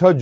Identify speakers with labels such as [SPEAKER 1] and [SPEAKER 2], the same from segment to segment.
[SPEAKER 1] 6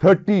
[SPEAKER 1] 30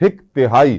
[SPEAKER 1] 1/3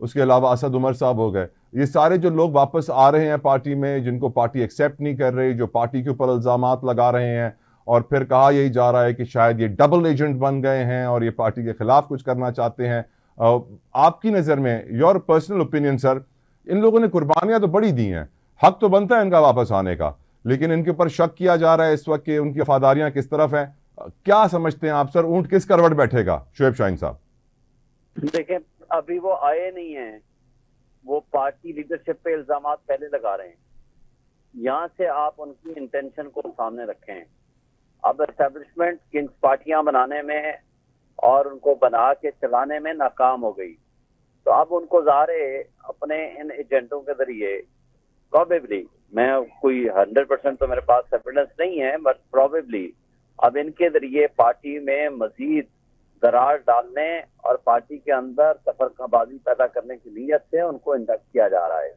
[SPEAKER 1] اس کے علاوہ اسد عمر صاحب ہو گئے، یہ سارے جو لوگ واپس آ رہے ہیں پارٹی میں، جن کو پارٹی ایکسیپٹ نہیں کر رہی، جو پارٹی کے اوپر الزامات لگا رہے ہیں، اور پھر کہا یہی جا رہا ہے کہ شاید یہ ڈبل ایجنٹ بن گئے ہیں اور یہ پارٹی کے خلاف کچھ کرنا چاہتے ہیں، آپ کی نظر میں، یور پرسنل اوپینین سر، ان لوگوں نے قربانیاں تو بڑی دی ہیں، حق تو بنتا ہے ان کا واپس آنے کا، لیکن ان کے اوپر شک کیا جا رہا ہے اس وقت کہ ان کی وفاداریاں کس طرف ہیں، کیا سمجھتے ہیں آپ سر، اونٹ کس کروٹ بیٹھے گا؟ شعیب شاہین صاحب
[SPEAKER 2] دیکھیں، ابھی وہ آئے نہیں ہیں، وہ پارٹی لیڈرشپ پہ الزامات پہلے لگا رہے ہیں، یہاں سے آپ ان کی انٹینشن کو سامنے رکھیں۔ اب اسٹیبلشمنٹ کنگ پارٹیاں بنانے میں اور ان کو بنا کے چلانے میں ناکام ہو گئی، تو اب ان کو ظاہر ہے اپنے ان ایجنٹوں کے ذریعے پروبیبلی، میں کوئی 100% تو میرے پاس ایویڈنس نہیں ہے، بٹ پروبیبلی اب ان کے ذریعے پارٹی میں مزید دراڑ ڈالنے اور پارٹی کے اندر تفرقہ بازی پیدا کرنے کی نیت سے ان کو انڈکٹ کیا جا رہا ہے۔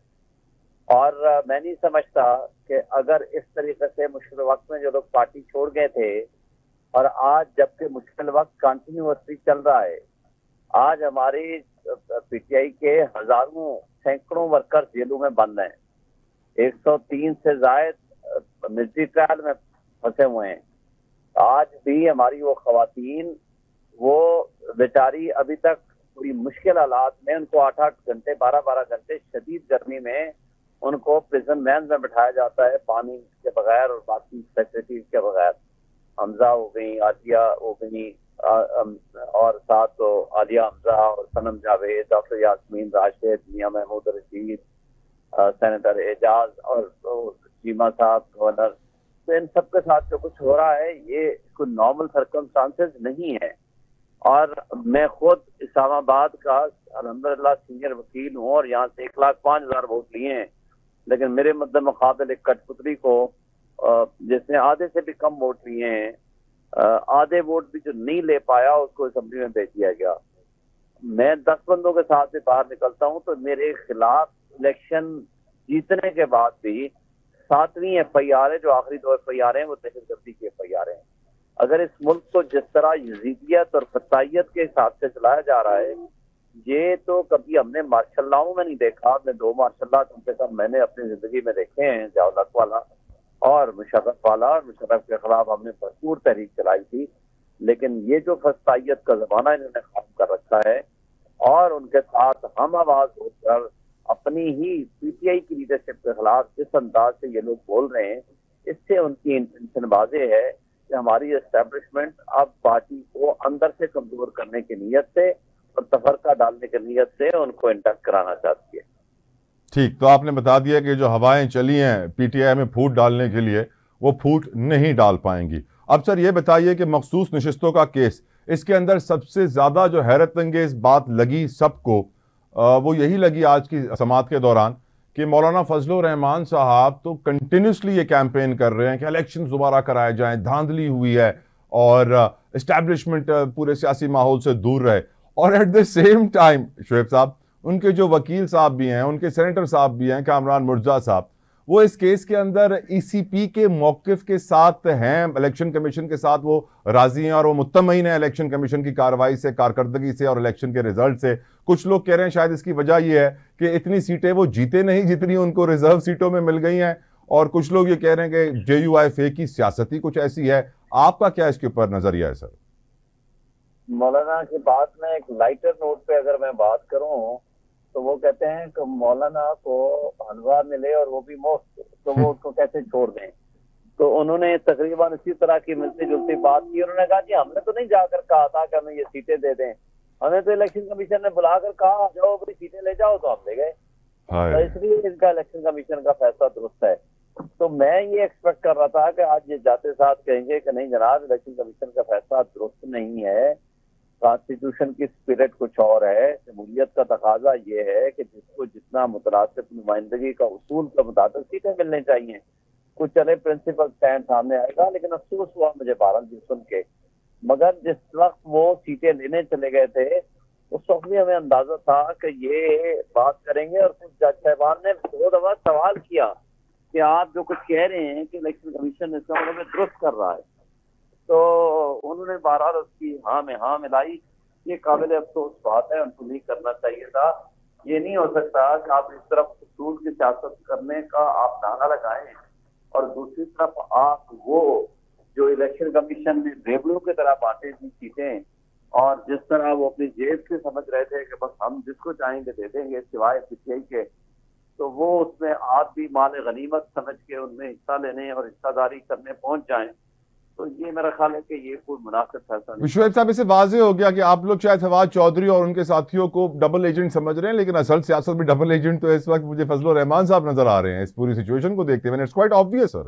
[SPEAKER 2] اور میں نہیں سمجھتا کہ اگر اس طریقے سے مشکل وقت میں جو لوگ پارٹی چھوڑ گئے تھے، اور آج جبکہ مشکل وقت کنٹینیوسلی چل رہا ہے، آج ہماری پی ٹی آئی کے ہزاروں سینکڑوں ورکر جیلوں میں بند ہیں، 103 سے زائد ملٹری ٹرائل میں پھنسے ہوئے ہیں، آج بھی ہماری وہ خواتین، وہ بیچاری ابھی تک پوری مشکل حالات میں، ان کو 8-8 گھنٹے 12-12 گھنٹے شدید گرمی میں ان کو پریزن وینز میں بٹھایا جاتا ہے، پانی کے بغیر اور باقی فیسلٹیز کے بغیر۔ حمزہ ہو گئی، عالیہ ہو گئی، اور ساتھ تو عالیہ حمزہ اور صنم جاوید، ڈاکٹر یاسمین راشد، میاں محمود رشید، سینیٹر اعجاز اور چیمہ صاحب گورنر، تو ان سب کے ساتھ جو کچھ ہو رہا ہے یہ کوئی نارمل سرکمسٹانسز نہیں ہے۔ اور میں خود اسلام آباد کا الحمدللہ سینئر وکیل ہوں اور یہاں سے 1,05,000 ووٹ لیے ہیں، لیکن میرے مد مقابل ایک کٹ پتلی کو جس نے آدھے سے بھی کم ووٹ لیے ہیں، آدھے ووٹ بھی جو نہیں لے پایا اس کو اسمبلی میں بھیج دیا گیا۔ میں 10 بندوں کے ساتھ سے باہر نکلتا ہوں تو میرے خلاف الیکشن جیتنے کے بعد بھی 7ویں ایف آئی آر ہے، جو آخری 2 ایف آئی آر ہیں وہ دہشت گردی کی ایف آئی آر ہیں۔ اگر اس ملک کو جس طرح یزیدیت اور فتائیت کے حساب سے چلایا جا رہا ہے، یہ تو کبھی ہم نے ماشاء اللہ میں نہیں دیکھا۔ میں 2 ماشاء اللہ کم سے کم میں نے اپنی زندگی میں دیکھے ہیں، جاولک والا اور مشرف والا، اور مشرف کے خلاف ہم نے بھرپور تحریک چلائی تھی، لیکن یہ جو فتائیت کا زمانہ انہوں نے ختم کر رکھا ہے، اور ان کے ساتھ ہم آواز ہو کر اپنی ہی پی ٹی آئی کی لیڈرشپ کے خلاف جس انداز سے یہ لوگ بول رہے ہیں، اس سے ان کی انٹینشن واضح ہے کہ ہماری اسٹیبلشمنٹ اب پارٹی کو اندر سے کمزور کرنے کی نیت سے اور تفرقہ ڈالنے کی نیت سے ان کو انڈکٹ کرانا چاہتی ہے۔
[SPEAKER 1] ٹھیک، تو آپ نے بتا دیا کہ جو ہوائیں چلی ہیں پی ٹی آئی میں پھوٹ ڈالنے کے لیے، وہ پھوٹ نہیں ڈال پائیں گی۔ اب سر یہ بتائیے کہ مخصوص نشستوں کا کیس، اس کے اندر سب سے زیادہ جو حیرت انگیز بات لگی سب کو، وہ یہی لگی آج کی سماعت کے دوران کہ مولانا فضل الرحمان صاحب تو کنٹینیوسلی یہ کیمپین کر رہے ہیں کہ الیکشن دوبارہ کرائے جائیں، دھاندلی ہوئی ہے اور اسٹیبلشمنٹ پورے سیاسی ماحول سے دور رہے، اور at the same time Shoaib صاحب، ان کے جو وکیل صاحب بھی ہیں، ان کے سینیٹر صاحب بھی ہیں، کامران مرزا صاحب، وہ اس کیس کے اندر ای سی پی کے موقف کے ساتھ ہیں، الیکشن کمیشن کے ساتھ وہ راضی ہیں اور وہ مطمئن ہیں الیکشن کمیشن کی کارروائی سے، کارکردگی سے اور الیکشن کے رزلٹ سے۔ کچھ لوگ کہہ رہے ہیں شاید اس کی وجہ یہ ہے کہ اتنی سیٹیں وہ جیتے نہیں جتنی ان کو ریزرو سیٹوں میں مل گئی ہیں، اور کچھ لوگ یہ کہہ رہے ہیں کہ جے یو آئی فے کی سیاست ہی کچھ ایسی ہے۔ آپ کا کیا اس کے اوپر نظریہ ہے سر؟
[SPEAKER 2] مولانا کی بات میں ایک لائٹر نوٹ پہ اگر میں بات کروں تو وہ کہتے ہیں کہ مولانا کو حلوہ ملے اور وہ بھی مفت، تو وہ اس کو کیسے چھوڑ دیں؟ تو انہوں نے تقریباً اسی طرح کی ملتی جلتی بات کی، انہوں نے کہا جی ہم نے تو نہیں جا کر کہا تھا کہ ہمیں یہ سیٹیں دے دیں، ہمیں تو الیکشن کمیشن نے بلا کر کہا جاؤ اپنی سیٹیں لے جاؤ، تو ہم لے گئے، تو اس لیے ان کا الیکشن کمیشن کا فیصلہ درست ہے۔ تو میں یہ ایکسپیکٹ کر رہا تھا کہ آج یہ جاتے ساتھ کہیں گے کہ نہیں جناب، الیکشن کمیشن کا فیصلہ درست نہیں ہے، کانسٹیٹیوشن کی اسپرٹ کچھ اور ہے، جمہوریت کا تقاضا یہ ہے کہ جس کو جتنا مترادف نمائندگی کا اصول کے مطابق سیٹیں ملنے چاہیے، کچھ چلے پرنسپل اسٹینڈ سامنے آئے گا، لیکن افسوس ہوا مجھے بہرحال یہ سن کے، مگر جس وقت وہ سیٹیں لینے چلے گئے تھے اس وقت بھی ہمیں اندازہ تھا کہ یہ بات کریں گے، اور کچھ جج صاحبان نے 2 دفعہ سوال کیا کہ آپ جو کچھ کہہ رہے ہیں کہ الیکشن کمیشن اس کا مطلب درست کر رہا ہے، تو انہوں نے بہرحال اس کی ہاں میں ہاں ملائی۔ یہ قابل افسوس بات ہے، ان کو نہیں کرنا چاہیے تھا، یہ نہیں ہو سکتا کہ آپ اس طرف اصول کی سیاست کرنے کا آپ نعرہ لگائیں اور دوسری طرف آپ وہ جو الیکشن کمیشن میں ریبڑوں کی طرح بانٹے تھی سیٹیں اور جس طرح وہ اپنی جیب سے سمجھ رہے تھے کہ بس ہم جس کو چاہیں گے دے دیں گے سوائے PTI کے، تو وہ اس میں آپ بھی مال غنیمت سمجھ کے ان میں حصہ لینے اور حصہ داری کرنے پہنچ جائیں، تو یہ میرا خیال ہے کہ یہ کوئی مناسب فیصلہ نہیں۔
[SPEAKER 1] شعیب صاحب، اس سے واضح ہو گیا کہ آپ لوگ شاید فواد چودھری اور ان کے ساتھیوں کو ڈبل ایجنٹ سمجھ رہے ہیں، لیکن اصل سیاست میں ڈبل ایجنٹ تو اس وقت مجھے فضل الرحمان صاحب نظر آ رہے ہیں اس پوری سچویشن کو دیکھتے ہوئے. اٹس کوائٹ آبویس سر.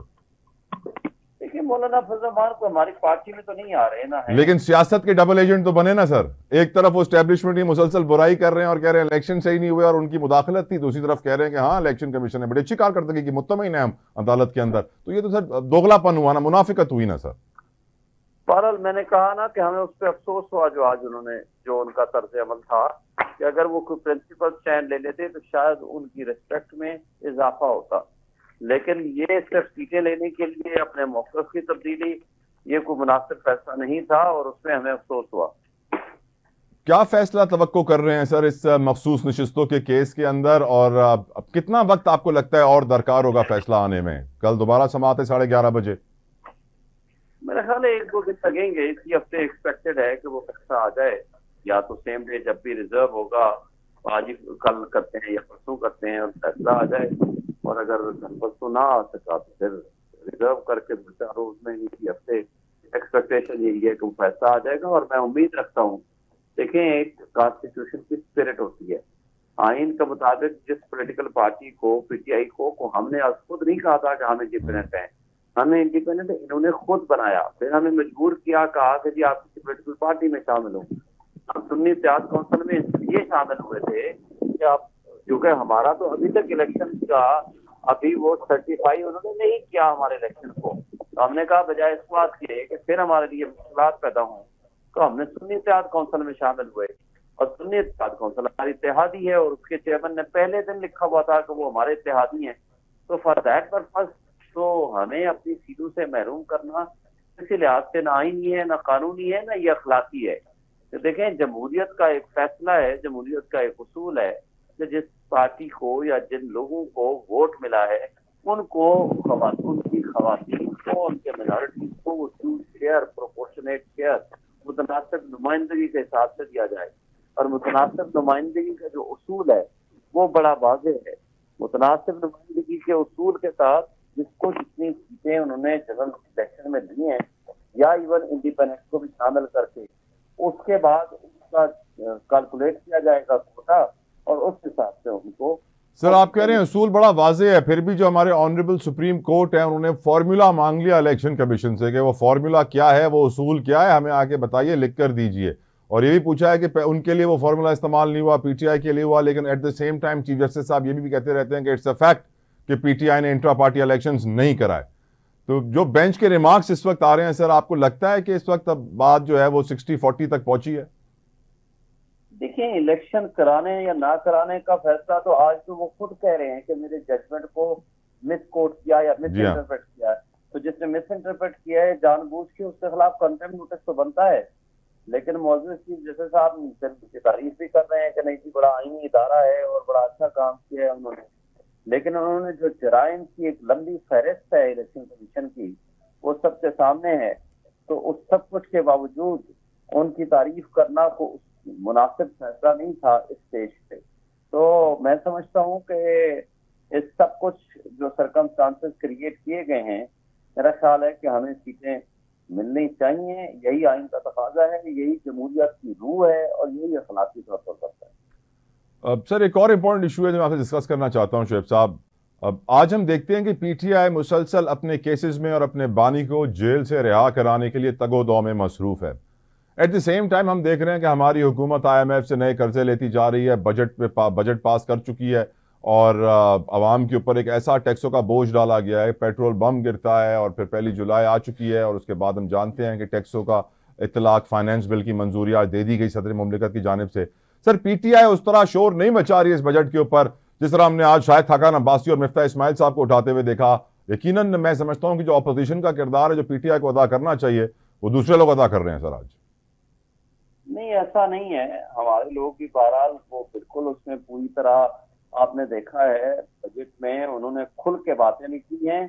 [SPEAKER 2] دیکھیے مولانا فضل الرحمان کو ہماری پارٹی میں تو نہیں آ رہے نا،
[SPEAKER 1] لیکن سیاست کے ڈبل ایجنٹ تو بنے نا سر. ایک طرف وہ اسٹیبلشمنٹ کی مسلسل برائی کر رہے ہیں اور کہہ رہے ہیں الیکشن صحیح نہیں ہوئے اور ان کی مداخلت تھی، دوسری طرف کہہ رہے ہیں کہ ہاں الیکشن کمیشن نے بڑی اچھی کارکردگی کی، مطمئن ہیں ہم عدالت کے اندر. تو یہ تو سر دوغلا پن ہوا نا، منافقت ہوئی نا سر.
[SPEAKER 2] بہرحال میں نے کہا نا کہ ہمیں اس پہ افسوس ہوا جو آج انہوں نے جو ان کا طرز عمل تھا کہ اگر وہ کوئی پرنسپل اسٹینڈ لے لیتے تو شاید ان کی ریسپیکٹ میں اضافہ ہوتا، لیکن یہ صرف سیٹیں لینے کے لیے اپنے موقف کی تبدیلی، یہ کوئی مناسب فیصلہ نہیں تھا اور اس میں ہمیں افسوس ہوا.
[SPEAKER 1] کیا فیصلہ توقع کر رہے ہیں سر اس مخصوص نشستوں کے کیس کے اندر، اور اب کتنا وقت آپ کو لگتا ہے اور درکار ہوگا فیصلہ آنے میں؟ کل دوبارہ سماعت ہے 11:30 بجے.
[SPEAKER 2] میرا خیال ہے 1-2 دن لگیں گے. اسی ہفتے ایکسپیکٹڈ ہے کہ وہ فیصلہ آ جائے، یا تو سیم ڈے جب بھی ریزرو ہوگا آج ہی کل کرتے ہیں یا پرسوں کرتے ہیں اور فیصلہ آ جائے، اور اگر پرسوں نہ آ سکا تو پھر ریزرو کر کے 2-4 روز میں اسی ہفتے ایکسپیکٹیشن یہی ہے کہ وہ فیصلہ آ جائے گا. اور میں امید رکھتا ہوں، دیکھیں ایک کانسٹیٹیوشن کی اسپرٹ ہوتی ہے، آئین کے مطابق جس پولیٹیکل پارٹی کو PTI کو ہم نے خود نہیں کہا تھا کہ ہم انڈیپینڈنٹ ہیں، ہمیں انڈیپینڈنٹ انہوں نے خود بنایا، پھر ہمیں مجبور کیا، کہا کہ جی آپ کسی پولیٹیکل پارٹی میں شامل ہوں. ہم سنی اتحاد کونسل میں اس لیے شامل ہوئے تھے کہ آپ کیونکہ ہمارا تو ابھی تک الیکشن کا ابھی وہ سرٹیفائی انہوں نے نہیں کیا ہمارے الیکشن کو، تو ہم نے کہا بجائے اس بات کے کہ پھر ہمارے لیے مشکلات پیدا ہوں تو ہم نے سنی اتحاد کونسل میں شامل ہوئے. اور سنی اتحاد کونسل ہماری اتحادی ہے اور اس کے چیئرمین نے پہلے دن لکھا ہوا تھا کہ وہ ہمارے اتحادی ہیں. تو فار دیٹ پرپز تو ہمیں اپنی سیٹوں سے محروم کرنا کسی لحاظ سے نہ آئینی ہے، نہ قانونی ہے، نہ یہ اخلاقی ہے. تو دیکھیں جمہوریت کا ایک فیصلہ ہے، جمہوریت کا ایک اصول ہے کہ جس پارٹی کو یا جن لوگوں کو ووٹ ملا ہے ان کو ان کی خواتین کو، ان کے مینارٹیز کو وہ شیئر، پروپورشنیٹ شیئر متناسب نمائندگی کے حساب سے دیا جائے. اور متناسب نمائندگی کا جو اصول ہے وہ بڑا واضح ہے. متناسب نمائندگی کے اصول کے تحت جس کو جتنی سیٹیں انہوں نے جنرل الیکشن میں لی ہیں یا ایون انڈیپینڈنٹ کو بھی شامل کر کے اس کے بعد اس کا کیلکولیٹ کیا جائے گا کوٹا، اور اس حساب سے ان کو.
[SPEAKER 1] سر آپ کہہ رہے ہیں اصول بڑا واضح ہے، پھر بھی جو ہمارے آنریبل سپریم کورٹ ہے انہوں نے فارمولا مانگ لیا الیکشن کمیشن سے کہ وہ فارمولا کیا ہے، وہ اصول کیا ہے، ہمیں آ کے بتائیے، لکھ کر دیجئے. اور یہ بھی پوچھا ہے کہ ان کے لیے وہ فارمولا استعمال نہیں ہوا، PTI کے لیے ہوا، لیکن at the same time chief justice صاحب یہ بھی کہتے رہتے ہیں کہ اٹس اے فیکٹ کہ PTI نے انٹرا پارٹی الیکشنز نہیں کرائے. تو جو بینچ کے ریمارکس اس وقت آ رہے ہیں سر، آپ کو لگتا ہے کہ اس وقت اب بات جو ہے وہ 60-40 تک پہنچی ہے؟
[SPEAKER 2] دیکھیں الیکشن کرانے یا نہ کرانے کا فیصلہ تو آج تو وہ خود کہہ رہے ہیں کہ میرے ججمنٹ کو مس کوٹ کیا یا مس انٹرپریٹ کیا ہے. تو جس نے مس انٹرپریٹ کیا ہے جان بوجھ کے اس کے خلاف کنٹمپٹ نوٹس تو بنتا ہے. لیکن موضوع چیف جسٹس صاحب کی تعریف بھی کر رہے ہیں کہ نہیں جی بڑا آئینی ادارہ ہے اور بڑا اچھا کام کیا ہے انہوں نے، لیکن انہوں نے جو جرائم کی ایک لمبی فہرست ہے الیکشن کمیشن کی وہ سب کے سامنے ہے. تو اس سب کچھ کے باوجود ان کی تعریف کرنا کو مناسب فیصلہ نہیں تھا اس اسٹیج پہ. تو میں سمجھتا ہوں کہ اس سب کچھ جو سرکمسٹانسز کریٹ کیے گئے ہیں، میرا خیال ہے کہ ہمیں سیٹیں ملنی چاہیے. یہی آئین کا تقاضا ہے، یہی جمہوریت کی روح ہے اور یہی اخلاقی طور پر کرتا ہے.
[SPEAKER 1] سر ایک اور امپورٹنٹ ایشو ہے جو میں آپ سے ڈسکس کرنا چاہتا ہوں شعیب صاحب. آج ہم دیکھتے ہیں کہ PTI مسلسل اپنے کیسز میں اور اپنے بانی کو جیل سے رہا کرانے کے لیے تگ و دو میں مصروف ہے. ایٹ دی سیم ٹائم ہم دیکھ رہے ہیں کہ ہماری حکومت IMF سے نئے قرضے لیتی جا رہی ہے، بجٹ پاس کر چکی ہے اور عوام کے اوپر ایک ایسا ٹیکسوں کا بوجھ ڈالا گیا ہے، پیٹرول بم گرتا ہے اور پھر 1 جولائی آ چکی ہے اور اس کے بعد ہم جانتے ہیں کہ ٹیکسوں کا اطلاق فائنینس بل کی منظوری آج دے دی گئی صدر مملکت کی جانب سے. سر PTI اس طرح شور نہیں مچا رہی ہے اس بجٹ کے اوپر جس طرح ہم نے آج شاہد خاقان عباسی اور مفتاح اسماعیل صاحب کو اٹھاتے ہوئے دیکھا. یقیناً میں سمجھتا ہوں کہ جو اپوزیشن کا کردار ہے جو PTI کو ادا کرنا چاہیے وہ دوسرے لوگ ادا کر رہے ہیں سر آج.
[SPEAKER 2] نہیں ایسا نہیں ہے, ہمارے لوگ بھی بہرحال وہ بالکل اس میں پوری طرح آپ نے دیکھا ہے بجٹ میں انہوں نے کھل کے باتیں بھی کی ہیں,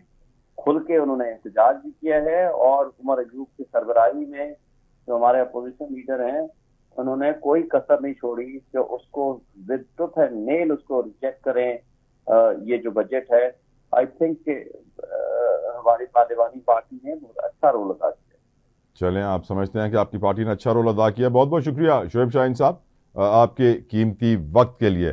[SPEAKER 2] کھل کے انہوں نے احتجاج بھی کیا ہے, اور عمر ایوب کی سربراہی میں جو ہمارے اپوزیشن لیڈر ہیں انہوں نے کوئی کسر نہیں چھوڑی کہ اس کو ود ٹوتھ اینڈ نیل اس کو ریجیکٹ کریں. یہ جو بجٹ ہے آئی تھنک کہ ہماری پارلیمانی پارٹی نے بہت اچھا رول ادا کیا.
[SPEAKER 1] چلیں آپ سمجھتے ہیں کہ آپ کی پارٹی نے اچھا رول ادا کیا. بہت بہت شکریہ شعیب شاہین صاحب آپ کے قیمتی وقت کے لیے.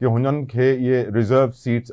[SPEAKER 1] کہ ہنن کے یہ ریزرو سیٹس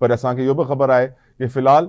[SPEAKER 1] پر اساں کے یہ بھی خبر آئے کہ فی الحال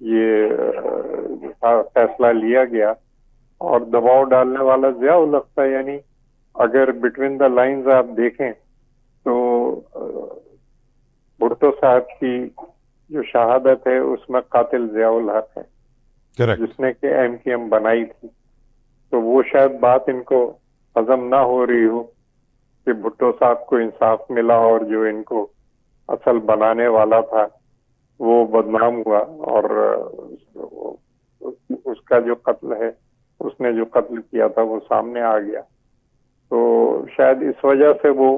[SPEAKER 3] یہ فیصلہ لیا گیا اور دباؤ ڈالنے والا ضیاء الحق تھا. یعنی اگر بٹوین دا لائنز آپ دیکھیں تو بھٹو صاحب کی جو شہادت ہے اس میں قاتل ضیاء الحق ہے جس نے کہ ایم کیو ایم بنائی تھی. تو وہ شاید بات ان کو ہضم نہ ہو رہی ہو کہ بھٹو صاحب کو انصاف ملا اور جو ان کو اصل بنانے والا تھا وہ بدنام ہوا اور اس کا جو قتل ہے اس نے جو قتل کیا تھا وہ سامنے آ گیا. تو شاید اس وجہ سے وہ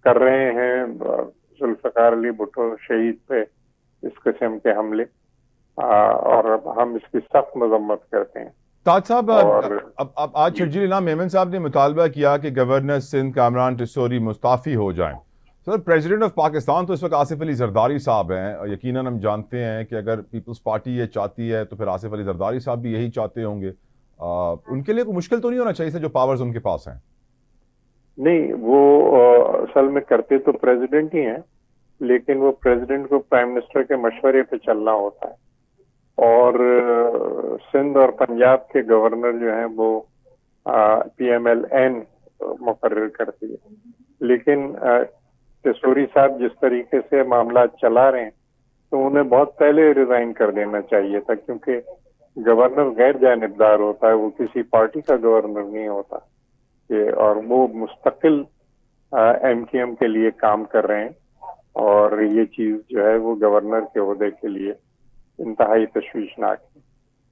[SPEAKER 3] کر رہے ہیں ذوالفقار علی بھٹو شہید پہ اس قسم کے حملے اور ہم اس کی سخت مذمت کرتے ہیں.
[SPEAKER 1] تاج صاحب اب آج شرجیل انعام میمن صاحب نے مطالبہ کیا کہ گورنر سندھ کامران ٹسوری مستعفی ہو جائیں. سر پریزیڈنٹ آف پاکستان تو اس وقت آصف علی زرداری صاحب ہیں. یقیناً ہم جانتے ہیں کہ اگر پیپلز پارٹی یہ چاہتی ہے تو پھر آصف علی زرداری صاحب بھی یہی چاہتے ہوں گے. ان کے لیے کوئی مشکل تو نہیں ہونا چاہیے جو پاورز ان کے پاس ہیں؟
[SPEAKER 3] نہیں، وہ اصل میں کرتے تو پریزیڈنٹ ہی ہیں لیکن وہ پریزیڈنٹ کو پرائم منسٹر کے مشورے پہ چلنا ہوتا ہے اور سندھ اور پنجاب کے گورنر جو ہیں وہ پی ایم ایل این مقرر کرتی ہے. لیکن ٹسوری صاحب جس طریقے سے معاملات چلا رہے ہیں تو انہیں بہت پہلے ریزائن کر دینا چاہیے تھا کیونکہ گورنر غیر جانبدار ہوتا ہے، وہ کسی پارٹی کا گورنر نہیں ہوتا اور وہ مستقل ایم کیو ایم کے لیے کام کر رہے ہیں اور یہ چیز جو ہے وہ گورنر کے عہدے کے لیے انتہائی تشویشناک ہے.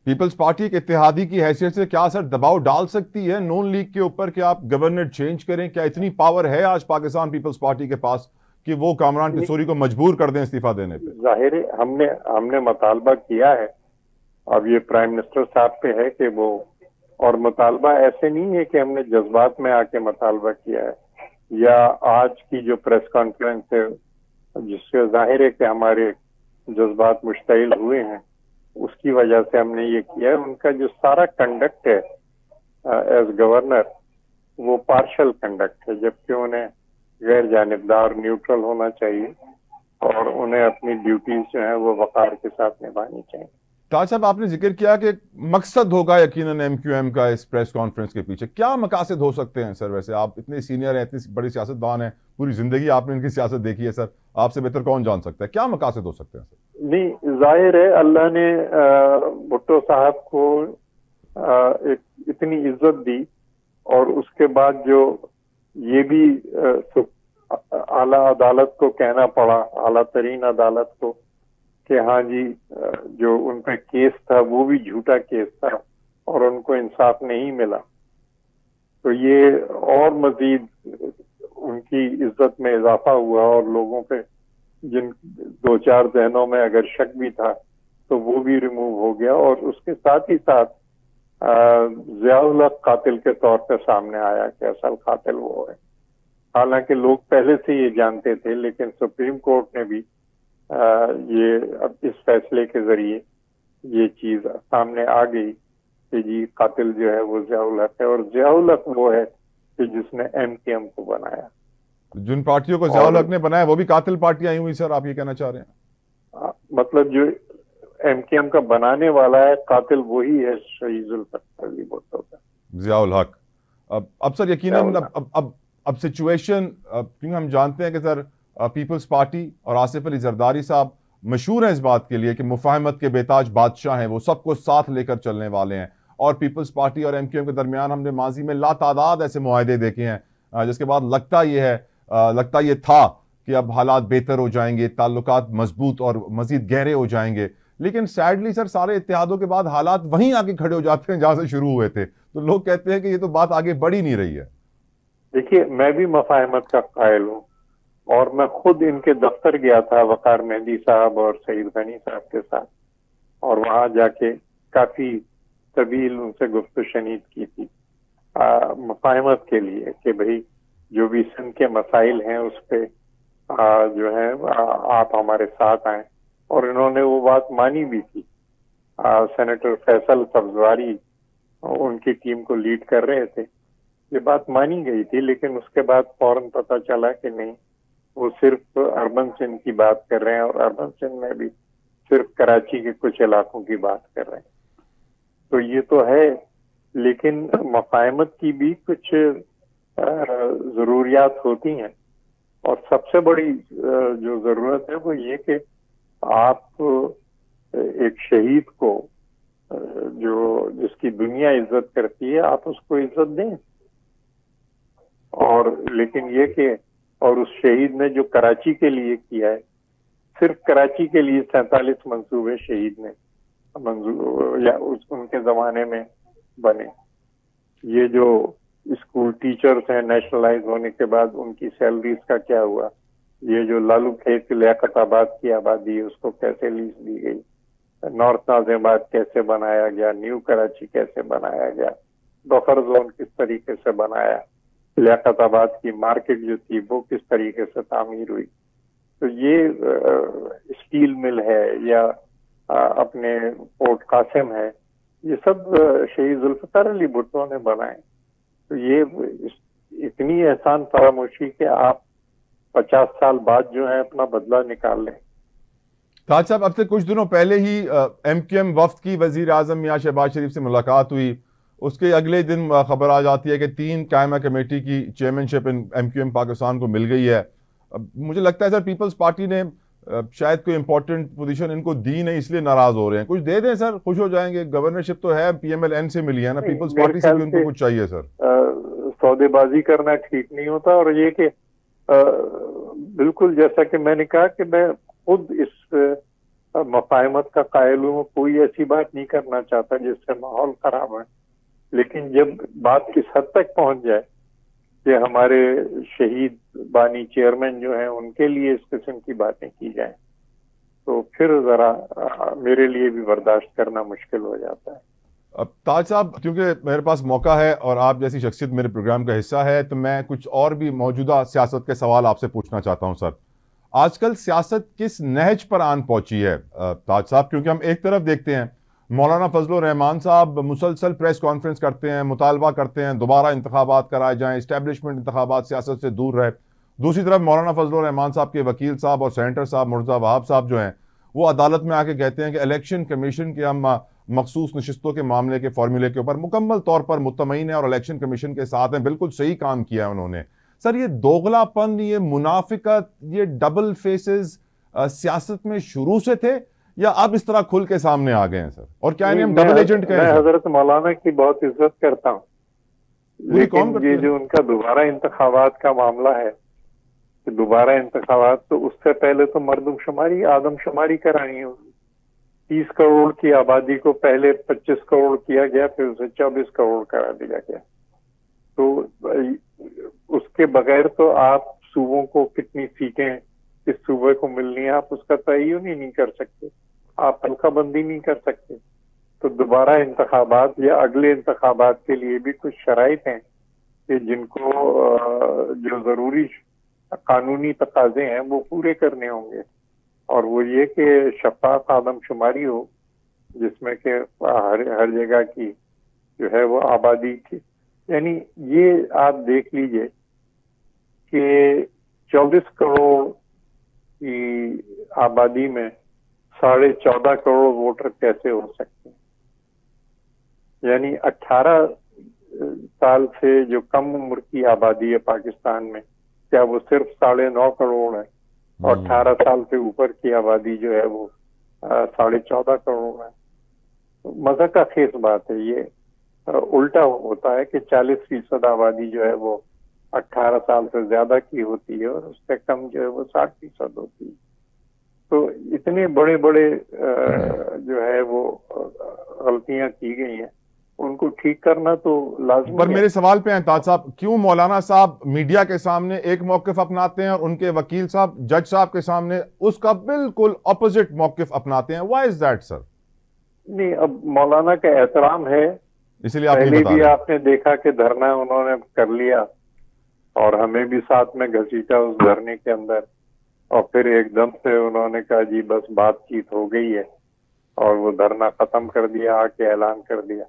[SPEAKER 1] پیپلز پارٹی کے اتحادی کی حیثیت سے کیا سر دباؤ ڈال سکتی ہے نون لیگ کے اوپر کہ آپ گورنر چینج کریں؟ کیا اتنی پاور ہے آج پاکستان پیپلز پارٹی کے پاس کہ وہ کامران ٹسوری کو مجبور کر دیں استعفیٰ دینے پہ؟
[SPEAKER 3] ظاہر ہے ہم نے مطالبہ کیا ہے. اب یہ پرائم منسٹر صاحب پہ ہے کہ وہ، اور مطالبہ ایسے نہیں ہے کہ ہم نے جذبات میں آ کے مطالبہ کیا ہے یا آج کی جو پریس کانفرنس ہے جس سے ظاہر ہے کہ ہمارے جذبات مشتعل ہوئے ہیں اس کی وجہ سے ہم نے یہ کیا ہے. ان کا جو سارا کنڈکٹ ہے ایز گورنر وہ پارشل کنڈکٹ ہے جبکہ انہیں غیر جانبدار نیوٹرل ہونا چاہیے اور انہیں اپنی ڈیوٹیز جو ہیں وہ وقار کے ساتھ نبھانی چاہیے.
[SPEAKER 1] تاج صاحب آپ نے ذکر کیا کہ مقصد ہوگا یقیناً ایم کیو ایم کا اس پریس کانفرنس کے پیچھے. کیا مقاصد ہو سکتے ہیں سر؟ ویسے آپ اتنے سینئر ہیں، اتنی بڑی سیاستدان ہیں، پوری زندگی آپ نے ان کی سیاست دیکھی ہے سر، آپ سے بہتر کون جان سکتا ہے کیا مقاصد ہو سکتے ہیں سر؟
[SPEAKER 3] نہیں، ظاہر ہے اللہ نے بھٹو صاحب کو اتنی عزت دی اور اس کے بعد جو یہ بھی اعلیٰ عدالت کو کہنا پڑا، اعلیٰ ترین عدالت کو، کہ ہاں جی جو ان پہ کیس تھا وہ بھی جھوٹا کیس تھا اور ان کو انصاف نہیں ملا. تو یہ اور مزید ان کی عزت میں اضافہ ہوا اور لوگوں پہ جن دو چار ذہنوں میں اگر شک بھی تھا تو وہ بھی ریموو ہو گیا. اور اس کے ساتھ ہی ساتھ ضیاء الحق قاتل کے طور پہ سامنے آیا کہ اصل قاتل وہ ہے. حالانکہ لوگ پہلے سے یہ جانتے تھے لیکن سپریم کورٹ نے بھی یہ اب اس فیصلے کے ذریعے یہ چیز سامنے آ گئی کہ جی قاتل جو ہے وہ ضیاء الحق ہے اور ضیاء الحق وہ ہے کہ جس نے ایم کیو ایم کو بنایا. جن
[SPEAKER 1] پارٹیوں کو ضیاء الحق نے بنایا وہ بھی قاتل پارٹیاں آئی ہوئی سر، آپ یہ کہنا چاہ رہے ہیں؟
[SPEAKER 3] مطلب جو ایم کیو ایم کا بنانے والا ہے قاتل وہی ہے شہید ذوالفقار علی بھٹو کا،
[SPEAKER 1] ضیاء الحق. اب سر یقیناً اب سچویشن، کیونکہ ہم جانتے ہیں کہ سر پیپلز پارٹی اور آصف علی زرداری صاحب مشہور ہیں اس بات کے لیے کہ مفاہمت کے بےتاج بادشاہ ہیں، وہ سب کو ساتھ لے کر چلنے والے ہیں. اور پیپلز پارٹی اور ایم کیو ایم کے درمیان ہم نے ماضی میں لا تعداد ایسے معاہدے دیکھے ہیں جس کے بعد لگتا یہ تھا کہ اب حالات بہتر ہو جائیں گے، تعلقات مضبوط اور مزید گہرے ہو جائیں گے. لیکن سیڈلی سر سارے اتحادوں کے بعد حالات وہیں آ کے کھڑے ہو جاتے ہیں جہاں سے شروع ہوئے تھے. تو لوگ کہتے ہیں کہ یہ تو بات آگے بڑھ ہی نہیں رہی ہے.
[SPEAKER 3] دیکھیے میں بھی مفاہمت کا قائل ہوں اور میں خود ان کے دفتر گیا تھا وقار مہندی صاحب اور سعید غنی صاحب کے ساتھ اور وہاں جا کے کافی طویل ان سے گفت و شنید کی تھی مفاہمت کے لیے کہ بھئی جو بھی سندھ کے مسائل ہیں اس پہ جو ہے آپ ہمارے ساتھ آئیں. اور انہوں نے وہ بات مانی بھی تھی. سینیٹر فیصل سبزواری ان کی ٹیم کو لیڈ کر رہے تھے، یہ بات مانی گئی تھی. لیکن اس کے بعد فوراً پتہ چلا کہ نہیں، وہ صرف اربن سندھ کی بات کر رہے ہیں اور اربن سندھ میں بھی صرف کراچی کے کچھ علاقوں کی بات کر رہے ہیں. تو یہ تو ہے، لیکن مفاہمت کی بھی کچھ ضروریات ہوتی ہیں، اور سب سے بڑی جو ضرورت ہے وہ یہ کہ آپ ایک شہید کو جس کی دنیا عزت کرتی ہے آپ اس کو عزت دیں. اور لیکن یہ کہ اور اس شہید نے جو کراچی کے لیے کیا ہے، صرف کراچی کے لیے 47 منصوبے شہید نے یا ان کے زمانے میں بنے. یہ جو اسکول ٹیچرز ہیں نیشنلائز ہونے کے بعد ان کی سیلریز کا کیا ہوا، یہ جو لالو کھیت لیاقت آباد کی آبادی ہے اس کو کیسے لیز دی گئی، نارتھ ناظم آباد کیسے بنایا گیا، نیو کراچی کیسے بنایا گیا، بفر زون کس طریقے سے بنایا، لیاقت آباد کی مارکیٹ جو تھی وہ کس طریقے سے تعمیر ہوئی. تو یہ اسٹیل مل ہے یا اپنے پورٹ قاسم ہے، یہ سب شہید ذوالفقار علی بھٹو نے بنائے. تو یہ اتنی احسان فراموشی کہ آپ 50 سال بعد جو ہے اپنا بدلہ نکال لیں.
[SPEAKER 1] تاج صاحب، اب سے کچھ دنوں پہلے ہی ایم کیو ایم وفد کی وزیر اعظم میاں شہباز شریف سے ملاقات ہوئی. اس کے اگلے دن خبر آ جاتی ہے کہ 3 قائمہ کمیٹی کی چیئرمین-شپ ایم کیو ایم پاکستان کو مل گئی ہے. مجھے لگتا ہے سر پیپلز پارٹی نے شاید کوئی امپورٹنٹ پوزیشن ان کو دی نہیں، اس لیے ناراض ہو رہے ہیں. کچھ دے دیں سر، خوش ہو جائیں گے. گورنرشپ تو ہے پی ایم ایل این سے ملی ہے نا، پیپلز پارٹی سے بھی ان کو کچھ چاہیے سر.
[SPEAKER 3] سودے بازی کرنا ٹھیک نہیں ہوتا. اور یہ کہ بالکل جیسا کہ میں نے کہا کہ میں خود اس مفاہمت کا قائل ہوں، کوئی ایسی بات نہیں کرنا چاہتا جس سے ماحول خراب ہے. لیکن جب بات اس حد تک پہنچ جائے کہ ہمارے شہید بانی چیئرمین جو ہیں ان کے لیے اس قسم کی باتیں کی جائیں تو پھر ذرا میرے لیے بھی برداشت کرنا مشکل ہو جاتا ہے.
[SPEAKER 1] اب تاج صاحب، کیونکہ میرے پاس موقع ہے اور آپ جیسی شخصیت میرے پروگرام کا حصہ ہے، تو میں کچھ اور بھی موجودہ سیاست کے سوال آپ سے پوچھنا چاہتا ہوں. سر، آج کل سیاست کس نہج پر آن پہنچی ہے تاج صاحب؟ کیونکہ ہم ایک طرف دیکھتے ہیں مولانا فضل الرحمان صاحب مسلسل پریس کانفرنس کرتے ہیں، مطالبہ کرتے ہیں دوبارہ انتخابات کرائے جائیں، اسٹیبلشمنٹ انتخابات سیاست سے دور رہے. دوسری طرف مولانا فضل الرحمان صاحب کے وکیل صاحب اور سینیٹر صاحب مرزا وہاب صاحب جو ہیں وہ عدالت میں آ کے کہتے ہیں کہ الیکشن کمیشن کے ہم مخصوص نشستوں کے معاملے کے فارمولے کے اوپر مکمل طور پر مطمئن ہیں اور الیکشن کمیشن کے ساتھ ہیں، بالکل صحیح کام کیا ہے انہوں نے. سر، یہ دوغلا پن، یہ منافقت، یہ ڈبل فیسز سیاست میں شروع سے تھے یا اب اس طرح کھل کے سامنے آ گئے ہیں سر؟ اور کیا ہم ڈبل ایجنٹ کہیں؟
[SPEAKER 3] میں حضرت مولانا کی بہت عزت کرتا ہوں، لیکن یہ جو ان کا دوبارہ انتخابات کا معاملہ ہے کہ دوبارہ انتخابات، تو اس سے پہلے تو مردم شماری، آدم شماری کرانی ہوگی. 30 کروڑ کی آبادی کو پہلے 25 کروڑ کیا گیا، پھر اسے 24 کروڑ کرا دیا گیا. تو اس کے بغیر تو آپ صوبوں کو کتنی سیٹیں اس صوبے کو ملنی ہے آپ اس کا تعین ہی نہیں کر سکتے، آپ حلقہ بندی نہیں کر سکتے. تو دوبارہ انتخابات یا اگلے انتخابات کے لیے بھی کچھ شرائط ہیں کہ جن کو جو ضروری قانونی تقاضے ہیں وہ پورے کرنے ہوں گے. اور وہ یہ کہ شفاف آدم شماری ہو جس میں کہ ہر جگہ کی جو ہے وہ آبادی کی، یعنی یہ آپ دیکھ لیجئے کہ 24 کروڑ کی آبادی میں 14.5 کروڑ ووٹر کیسے ہو سکتے ہیں. یعنی 18 سال سے جو کم عمر کی آبادی ہے پاکستان میں، کیا وہ صرف 9.5 کروڑ ہے، اور 18 سال سے اوپر کی آبادی جو ہے وہ 14.5 کروڑ ہے. مزہ کا خیز بات ہے. یہ الٹا ہوتا ہے کہ 40% آبادی جو ہے وہ 18 سال سے زیادہ کی ہوتی ہے اور اس سے کم جو ہے وہ 60% ہوتی ہے. تو اتنے بڑے بڑے جو ہے وہ غلطیاں کی گئی ہیں، ان کو ٹھیک کرنا تو لازمی ہے.
[SPEAKER 1] پر میرے سوال پہ ہیں تاج صاحب، کیوں مولانا صاحب میڈیا کے سامنے ایک موقف اپناتے ہیں اور ان کے وکیل صاحب جج صاحب کے سامنے اس کا بالکل اپوزٹ موقف اپناتے ہیں؟ Y is that sir?
[SPEAKER 3] نہیں، اب مولانا کا احترام ہے،
[SPEAKER 1] اسی لیے
[SPEAKER 3] پہلے بھی آپ نے دیکھا کہ دھرنا انہوں نے کر لیا اور ہمیں بھی ساتھ میں گھسیٹا اس دھرنے کے اندر، اور پھر ایک دم سے انہوں نے کہا جی بس بات چیت ہو گئی ہے اور وہ دھرنا ختم کر دیا، آ کے اعلان کر دیا.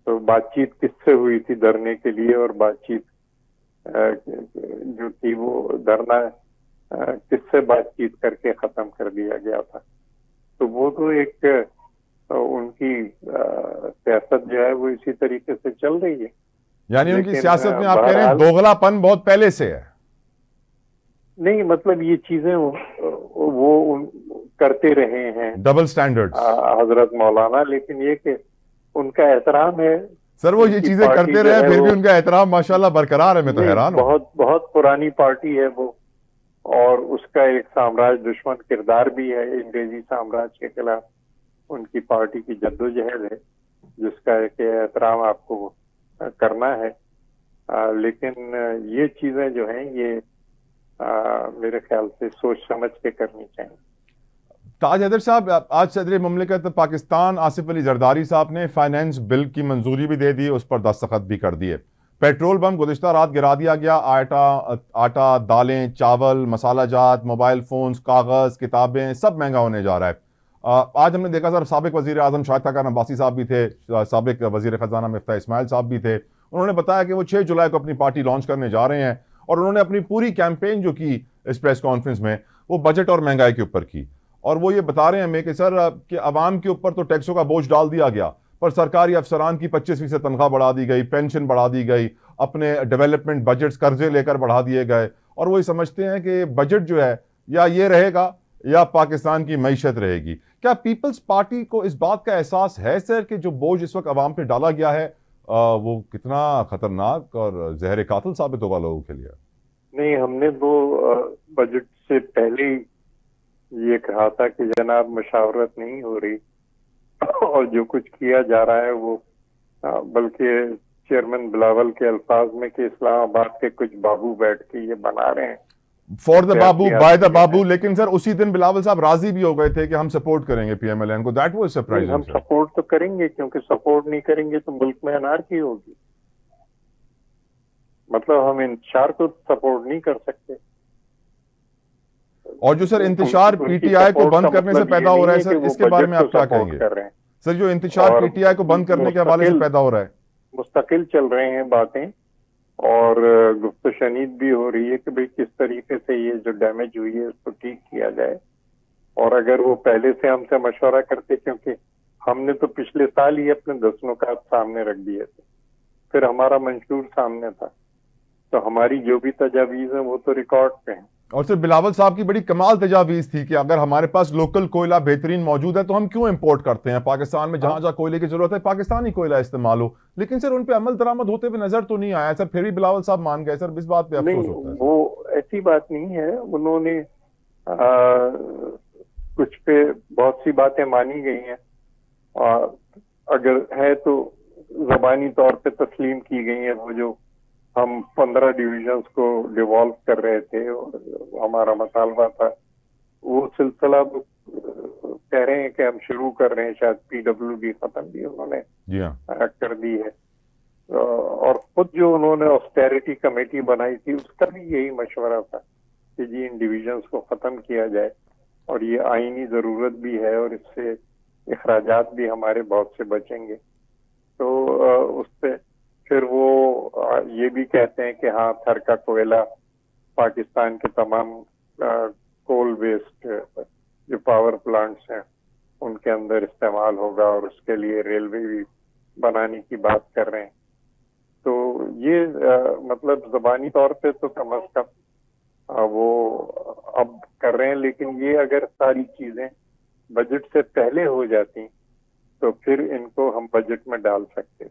[SPEAKER 3] تو بات چیت کس سے ہوئی تھی دھرنے کے لیے، اور بات چیت جو تھی وہ دھرنا کس سے بات چیت کر کے ختم کر دیا گیا تھا؟ تو وہ تو ایک ان کی سیاست جو ہے وہ اسی طریقے سے چل رہی ہے.
[SPEAKER 1] یعنی ان کی سیاست میں آپ کہہ رہے ہیں دوغلا پن بہت پہلے سے ہے.
[SPEAKER 3] نہیں مطلب یہ چیزیں وہ کرتے رہے ہیں
[SPEAKER 1] ڈبل سٹینڈرڈ
[SPEAKER 3] حضرت مولانا, لیکن یہ کہ ان کا احترام ہے.
[SPEAKER 1] سر وہ یہ چیزیں کرتے رہے پھر بھی ان کا احترام ماشاءاللہ برقرار ہے. میں تو حیران ہوں.
[SPEAKER 3] بہت پرانی پارٹی ہے وہ, اور اس کا ایک سامراج دشمن کردار بھی ہے. انگریزی سامراج کے خلاف ان کی پارٹی کی جدوجہد ہے جس کا ایک احترام آپ کو کرنا ہے. لیکن یہ چیزیں جو ہیں یہ میرے خیال سے سوچ سمجھ کے کرنی چاہیے.
[SPEAKER 1] تاج حیدر صاحب, آج صدر مملکت پاکستان آصف علی زرداری صاحب نے فائنینس بل کی منظوری بھی دے دی, اس پر دستخط بھی کر دیے. پیٹرول بم گزشتہ رات گرا دیا گیا. آٹا, دالیں, چاول, مسالہ جات, موبائل فونز, کاغذ, کتابیں سب مہنگا ہونے جا رہا ہے. آج ہم نے دیکھا سر, سابق وزیر اعظم شاہد خاقان عباسی صاحب بھی تھے, سابق وزیر خزانہ مفتاح اسماعیل صاحب بھی تھے. انہوں نے بتایا کہ وہ 6 جولائی کو اپنی پارٹی لانچ کرنے جا رہے ہیں, اور انہوں نے اپنی پوری کیمپین جو کی اس پریس کانفرنس میں وہ بجٹ اور مہنگائی کے اوپر کی. اور وہ یہ بتا رہے ہیں ہمیں کہ سر کہ عوام کے اوپر تو ٹیکسوں کا بوجھ ڈال دیا گیا, پر سرکاری افسران کی 25% تنخواہ بڑھا دی گئی, پینشن بڑھا دی گئی, اپنے ڈیولپمنٹ بجٹس قرضے لے کر بڑھا دیے گئے, اور وہ یہ سمجھتے ہیں کہ بجٹ جو ہے یا یہ رہے گا یا پاکستان کی معیشت رہے گی. کیا پیپلز پارٹی کو اس بات کا احساس ہے سر کہ جو بوجھ اس وقت عوام پہ ڈالا گیا ہے وہ کتنا خطرناک اور زہر قاتل ثابت ہوگا لوگوں کے لیے؟
[SPEAKER 3] نہیں, ہم نے وہ بجٹ سے پہلے یہ کہا تھا کہ جناب مشاورت نہیں ہو رہی, اور جو کچھ کیا جا رہا ہے وہ بلکہ چیئرمین بلاول کے الفاظ میں کہ اسلام آباد کے کچھ بابو بیٹھ کے یہ بنا رہے ہیں
[SPEAKER 1] for the Babu by the بابو. لیکن سر اسی دن بلاول صاحب راضی بھی ہو گئے تھے کہ ہم سپورٹ کریں گے پی ایم ایل این کو. That was surprising.
[SPEAKER 3] ہم سپورٹ تو کریں گے, کیونکہ سپورٹ نہیں کریں گے تو ملک میں انارکی ہوگی. مطلب ہم انتشار کو سپورٹ نہیں کر سکتے.
[SPEAKER 1] اور جو سر انتشار پی ٹی آئی کو بند کرنے سے پیدا ہو رہا ہے سر, اس کے بارے میں آپ کیا کہیں گے سر؟ جو انتشار پی ٹی آئی کو بند کرنے کے حوالے سے پیدا ہو رہا ہے,
[SPEAKER 3] مستقل چل رہے ہیں باتیں, اور گفت و شنید بھی ہو رہی ہے کہ بھئی کس طریقے سے یہ جو ڈیمیج ہوئی ہے اس کو ٹھیک کیا جائے. اور اگر وہ پہلے سے ہم سے مشورہ کرتے, کیونکہ ہم نے تو پچھلے سال ہی اپنے 10 نکات سامنے رکھ دیے تھے, پھر ہمارا منشور سامنے تھا, تو ہماری جو بھی تجاویز ہیں وہ تو ریکارڈ پہ ہیں.
[SPEAKER 1] اور سر بلاول صاحب کی بڑی کمال تجاویز تھی کہ اگر ہمارے پاس لوکل کوئلہ بہترین موجود ہے تو ہم کیوں امپورٹ کرتے ہیں؟ پاکستان میں جہاں جہاں کوئلے کی ضرورت ہے پاکستانی کوئلہ استعمال ہو. لیکن سر ان پہ عمل درآمد ہوتے ہوئے نظر تو نہیں آیا سر, پھر بھی بلاول صاحب مان گئے سر. اس بات پہ افسوس ہوتا ہے.
[SPEAKER 3] وہ ایسی بات نہیں ہے, انہوں نے کچھ پہ بہت سی باتیں مانی گئی ہیں, اگر ہے تو زبانی طور پہ تسلیم کی گئی ہیں. وہ جو ہم 15 ڈویژنز کو ڈیوالو کر رہے تھے اور ہمارا مطالبہ تھا, وہ سلسلہ کہہ رہے ہیں کہ ہم شروع کر رہے ہیں. شاید پی ڈبلیو ڈی ختم بھی انہوں نے کر دی ہے, اور خود جو انہوں نے آسٹیریٹی کمیٹی بنائی تھی اس کا بھی یہی مشورہ تھا کہ جی ان ڈویژنز کو ختم کیا جائے, اور یہ آئینی ضرورت بھی ہے اور اس سے اخراجات بھی ہمارے بہت سے بچیں گے. تو اس پہ پھر وہ یہ بھی کہتے ہیں کہ ہاں تھر کا کوئلہ پاکستان کے تمام کول بیسڈ جو پاور پلانٹس ہیں ان کے اندر استعمال ہوگا, اور اس کے لیے ریلوے بھی بنانے کی بات کر رہے ہیں. تو یہ مطلب زبانی طور پہ تو کم از کم وہ اب کر رہے ہیں, لیکن یہ اگر ساری چیزیں بجٹ سے پہلے ہو جاتی تو پھر ان کو ہم بجٹ میں ڈال سکتے.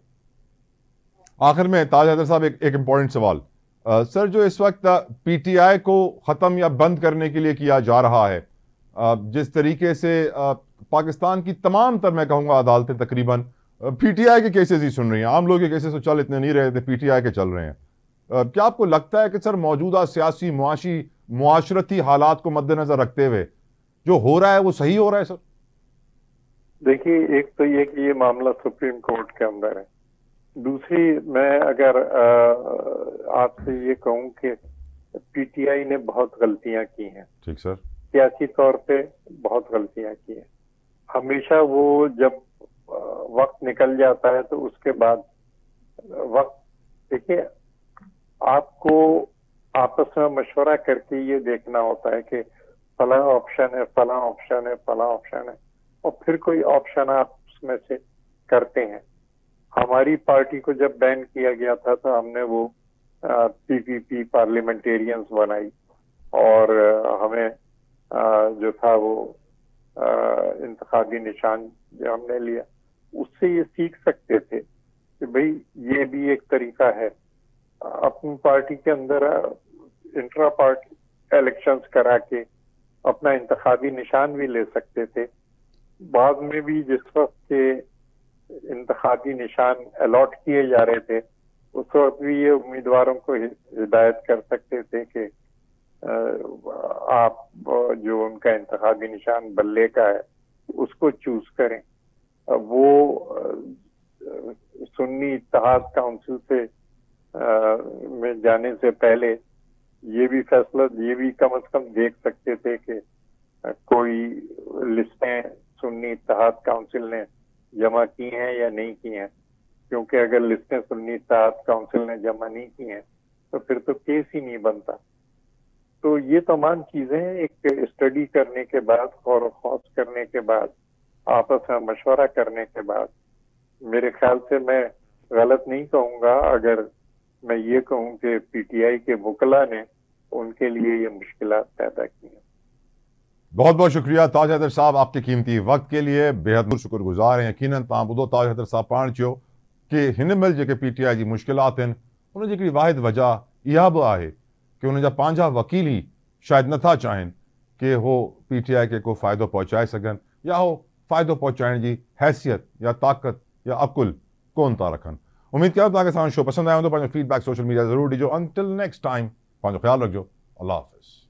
[SPEAKER 1] آخر میں تاج حیدر صاحب ایک امپورٹنٹ سوال سر, جو اس وقت پی ٹی آئی کو ختم یا بند کرنے کے لیے کیا جا رہا ہے, جس طریقے سے پاکستان کی تمام تر میں کہوں گا عدالتیں تقریباً پی ٹی آئی کے کیسز ہی سن رہی ہیں, عام لوگ کے کیسز تو چل اتنے نہیں رہے تھے, پی ٹی آئی کے چل رہے ہیں. کیا آپ کو لگتا ہے کہ سر موجودہ سیاسی معاشرتی حالات کو مد نظر رکھتے ہوئے جو ہو رہا ہے وہ صحیح ہو رہا ہے سر؟
[SPEAKER 3] دیکھیے, ایک تو یہ کہ یہ معاملہ سپریم کورٹ کے اندر ہے. دوسری, میں اگر آپ سے یہ کہوں کہ پی ٹی آئی نے بہت غلطیاں کی ہیں.
[SPEAKER 1] ٹھیک سر.
[SPEAKER 3] سیاسی طور پہ بہت غلطیاں کی ہیں. ہمیشہ وہ جب وقت نکل جاتا ہے تو اس کے بعد وقت, دیکھیے آپ کو آپس میں مشورہ کر کے یہ دیکھنا ہوتا ہے کہ فلاں آپشن ہے, فلاں آپشن ہے, فلاں آپشن ہے. اور پھر کوئی آپشن آپ اس میں سے کرتے ہیں. ہماری پارٹی کو جب بین کیا گیا تھا تو ہم نے وہ پی پی پی پارلیمنٹیرینز بنائی اور ہمیں جو تھا وہ انتخابی نشان جو ہم نے لیا, اس سے یہ سیکھ سکتے تھے کہ بھئی یہ بھی ایک طریقہ ہے. اپنی پارٹی کے اندر انٹرا پارٹی الیکشنز کرا کے اپنا انتخابی نشان بھی لے سکتے تھے. بعد میں بھی جس وقت کے انتخابی نشان الاٹ کیے جا رہے تھے اس وقت بھی یہ امیدواروں کو ہدایت کر سکتے تھے کہ آپ جو ان کا انتخابی نشان بلے کا ہے اس کو چوز کریں. وہ سنی اتحاد کونسل سے میں جانے سے پہلے یہ بھی فیصلہ یہ بھی کم از کم دیکھ سکتے تھے کہ کوئی لسٹیں سنی اتحاد کونسل نے جمع کی ہیں یا نہیں کی ہیں, کیونکہ اگر لسٹیں سنی اتحاد کونسل نے جمع نہیں کی ہیں تو پھر تو کیس ہی نہیں بنتا. تو یہ تمام چیزیں ایک اسٹڈی کرنے کے بعد, غور و خوض کرنے کے بعد, آپس میں مشورہ کرنے کے بعد, میرے خیال سے میں غلط نہیں کہوں گا اگر میں یہ کہوں کہ پی ٹی آئی کے وکلاء نے ان کے لیے یہ مشکلات پیدا کی ہیں.
[SPEAKER 1] بہت بہت شکریہ تاج حیدر صاحب آپ کے قیمتی وقت کے لیے, بےحد شکر گزار ہیں. یقیناً تاں بدو تاج حیدر صاحب پان چو کہ ہن مل جو پی ٹی آئی جی مشکلات ہیں ان کی واحد وجہ یہ بھی ہے کہ ان جا پانجا وکیل ہی شاید نتھا چاہیں کہ وہ پی ٹی آئی کے کو فائدو پہنچائے سکن یا وہ فائدو پہنچائن کی حیثیت یا طاقت یا عقل کون تا رکھن. امید کیا تاکہ سان شو پسند آیا تو فیڈ بیک سوشل میڈیا ضرور ڈیجو. انٹل نیکسٹ ٹائم پانچو خیال رکھو. اللہ حافظ.